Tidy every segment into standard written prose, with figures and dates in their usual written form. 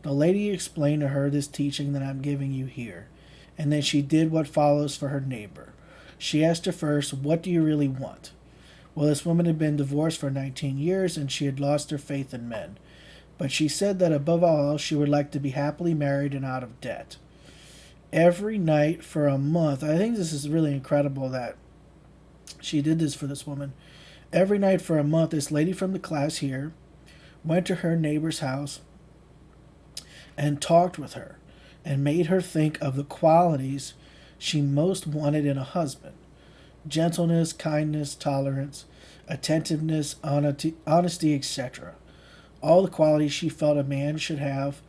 The lady explained to her this teaching that I'm giving you here, and then she did what follows for her neighbor. She asked her first, "What do you really want?" Well, this woman had been divorced for 19 years and she had lost her faith in men. But she said that above all else, she would like to be happily married and out of debt. Every night for a month, I think this is really incredible that she did this for this woman. Every night for a month, this lady from the class here went to her neighbor's house and talked with her and made her think of the qualities she most wanted in a husband: gentleness, kindness, tolerance, attentiveness, honesty, etc. All the qualities she felt a man should have,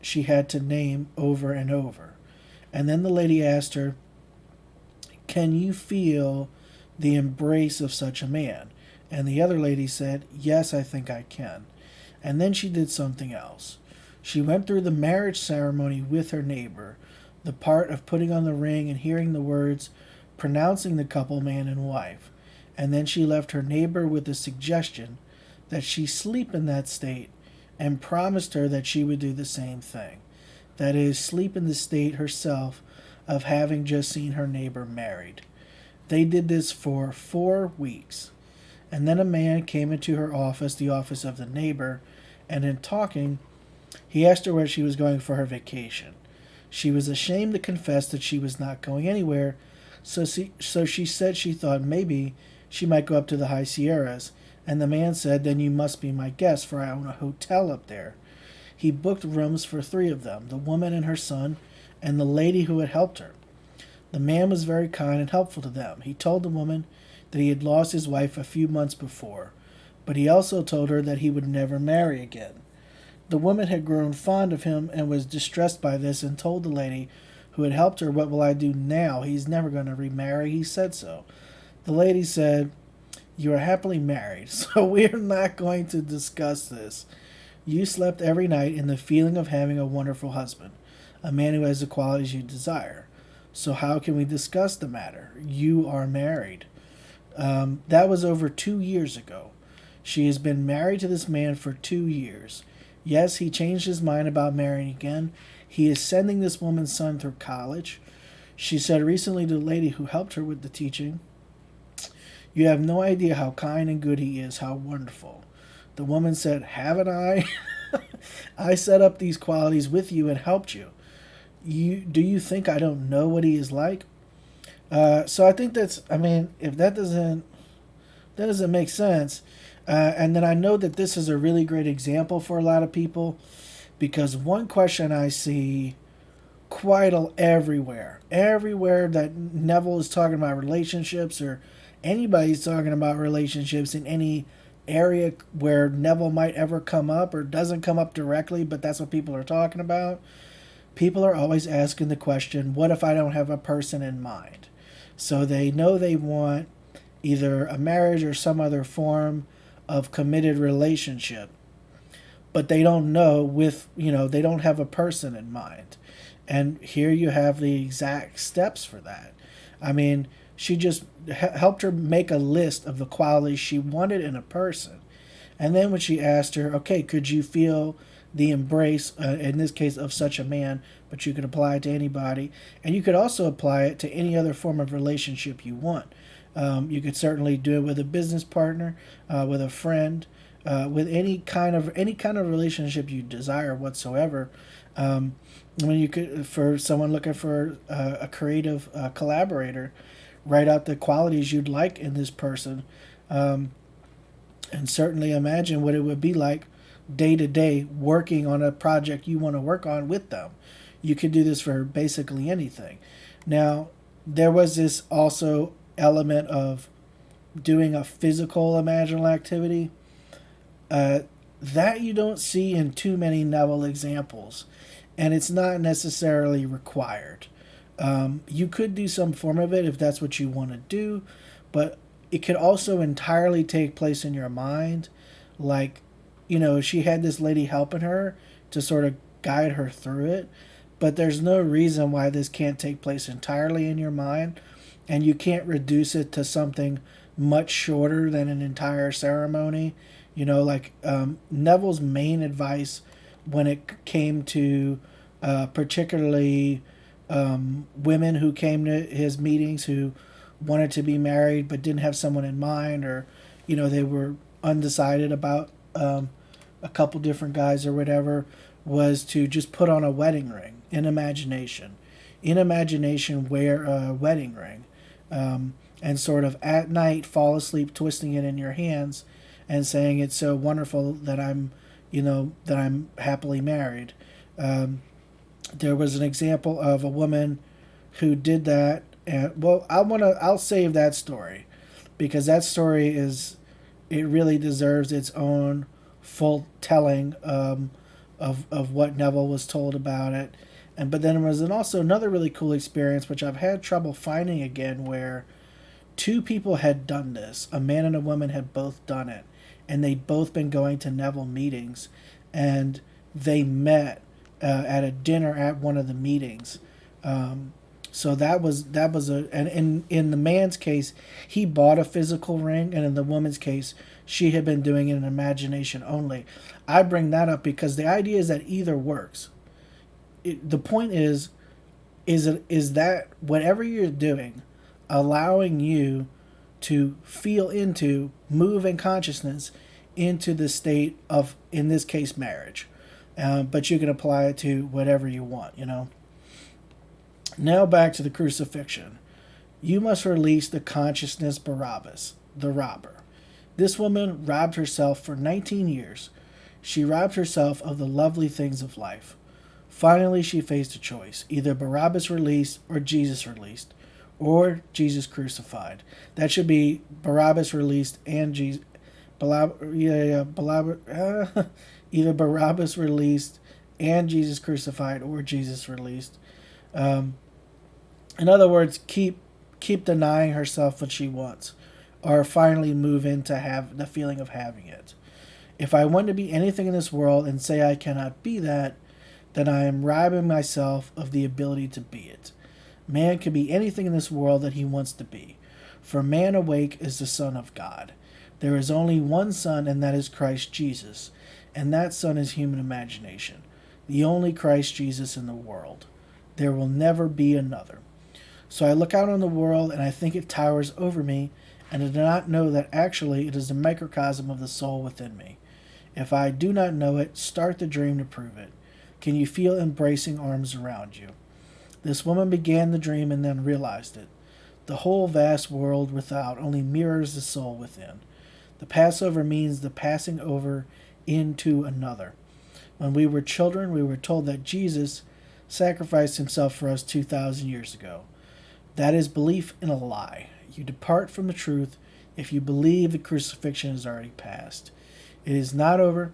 she had to name over and over. And then the lady asked her, "Can you feel the embrace of such a man?" And the other lady said, "Yes, I think I can." And then she did something else. She went through the marriage ceremony with her neighbor, the part of putting on the ring and hearing the words pronouncing the couple man and wife. And then she left her neighbor with a suggestion that she sleep in that state and promised her that she would do the same thing. That is, sleep in the state herself of having just seen her neighbor married. They did this for 4 weeks. And then a man came into her office, the office of the neighbor, and in talking, he asked her where she was going for her vacation. She was ashamed to confess that she was not going anywhere, so she said she thought maybe she might go up to the High Sierras, and the man said, "Then you must be my guest, for I own a hotel up there." He booked rooms for 3 of them, the woman and her son, and the lady who had helped her. The man was very kind and helpful to them. He told the woman that he had lost his wife a few months before, but he also told her that he would never marry again. The woman had grown fond of him and was distressed by this and told the lady who had helped her, "What will I do now? He's never going to remarry. He said so." The lady said, "You are happily married, so we are not going to discuss this. You slept every night in the feeling of having a wonderful husband, a man who has the qualities you desire. So how can we discuss the matter? You are married." That was over 2 years ago. She has been married to this man for 2 years. Yes, he changed his mind about marrying again. He is sending this woman's son through college. She said recently to the lady who helped her with the teaching, "You have no idea how kind and good he is, how wonderful." The woman said, "Haven't I? I set up these qualities with you and helped you. Do you think I don't know what he is like?" So I think if that doesn't make sense. And then I know that this is a really great example for a lot of people, because one question I see everywhere that Neville is talking about relationships, or anybody's talking about relationships in any area where Neville might ever come up or doesn't come up directly, but that's what people are talking about. People are always asking the question, what if I don't have a person in mind? So they know they want either a marriage or some other form of committed relationship, but they don't know they don't have a person in mind. And here you have the exact steps for that. I mean, she just helped her make a list of the qualities she wanted in a person. And then when she asked her, "Okay, could you feel the embrace, in this case, of such a man?" But you could apply it to anybody. And you could also apply it to any other form of relationship you want. You could certainly do it with a business partner, with a friend, with any kind of relationship you desire whatsoever. When you could, for someone looking for a creative collaborator, write out the qualities you'd like in this person, and certainly imagine what it would be like day to day working on a project you want to work on with them. You could do this for basically anything. Now, there was this also element of doing a physical imaginal activity that you don't see in too many Neville examples, and it's not necessarily required. You could do some form of it if that's what you want to do, but it could also entirely take place in your mind. Like, she had this lady helping her to sort of guide her through it, but there's no reason why this can't take place entirely in your mind, and you can't reduce it to something much shorter than an entire ceremony. Neville's main advice when it came to particularly women who came to his meetings who wanted to be married but didn't have someone in mind, or they were undecided about a couple different guys or whatever, was to just put on a wedding ring in imagination. In imagination, wear a wedding ring, and sort of at night fall asleep twisting it in your hands and saying it's so wonderful that I'm happily married. There was an example of a woman who did that, and I'll save that story, because that story it really deserves its own full telling of what Neville was told about it. But then there was also another really cool experience, which I've had trouble finding again, where two people had done this. A man and a woman had both done it, and they'd both been going to Neville meetings, and they met at a dinner at one of the meetings. So that was and in the man's case, he bought a physical ring, and in the woman's case, she had been doing it in imagination only. I bring that up because the idea is that either works. The point is that whatever you're doing, allowing you to feel into, move in consciousness into the state of, in this case, marriage. But you can apply it to whatever you want, Now back to the crucifixion. You must release the consciousness Barabbas, the robber. This woman robbed herself for 19 years. She robbed herself of the lovely things of life. Finally, she faced a choice: either Barabbas released or Jesus released, or Jesus crucified. That should be Barabbas released and Jesus. Either Barabbas released and Jesus crucified, or Jesus released. In other words, keep denying herself what she wants, or finally move into have the feeling of having it. If I want to be anything in this world and say I cannot be that, then I am robbing myself of the ability to be it. Man can be anything in this world that he wants to be, for man awake is the Son of God. There is only one Son, and that is Christ Jesus, and that Son is human imagination, the only Christ Jesus in the world. There will never be another. So I look out on the world, and I think it towers over me, and I do not know that actually it is a microcosm of the soul within me. If I do not know it, start the dream to prove it. Can you feel embracing arms around you? This woman began the dream and then realized it. The whole vast world without only mirrors the soul within. The Passover means the passing over into another. When we were children, we were told that Jesus sacrificed himself for us 2,000 years ago. That is belief in a lie. You depart from the truth if you believe the crucifixion is already past. It is not over.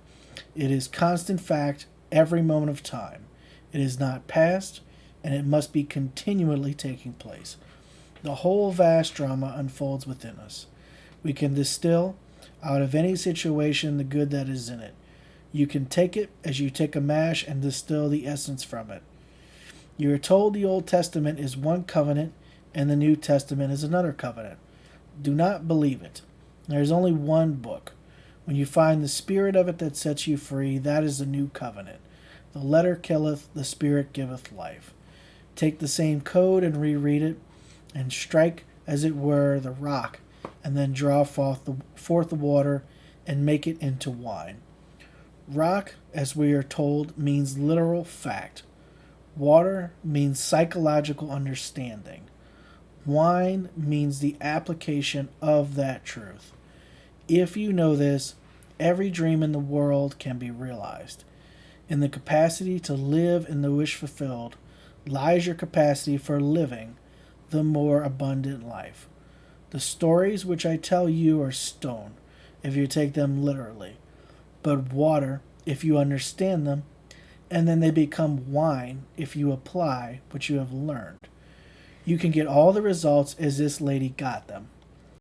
It is constant fact every moment of time. It is not past, and it must be continually taking place. The whole vast drama unfolds within us. We can distill out of any situation the good that is in it. You can take it as you take a mash and distill the essence from it. You are told the Old Testament is one covenant and the New Testament is another covenant. Do not believe it. There is only one book. When you find the spirit of it that sets you free, that is the new covenant. The letter killeth, the spirit giveth life. Take the same code and reread it, and strike, as it were, the rock, and then draw forth the water and make it into wine. Rock, as we are told, means literal fact. Water means psychological understanding. Wine means the application of that truth. If you know this, every dream in the world can be realized. In the capacity to live in the wish fulfilled lies your capacity for living the more abundant life. The stories which I tell you are stone, if you take them literally, but water, if you understand them, and then they become wine if you apply what you have learned. You can get all the results as this lady got them.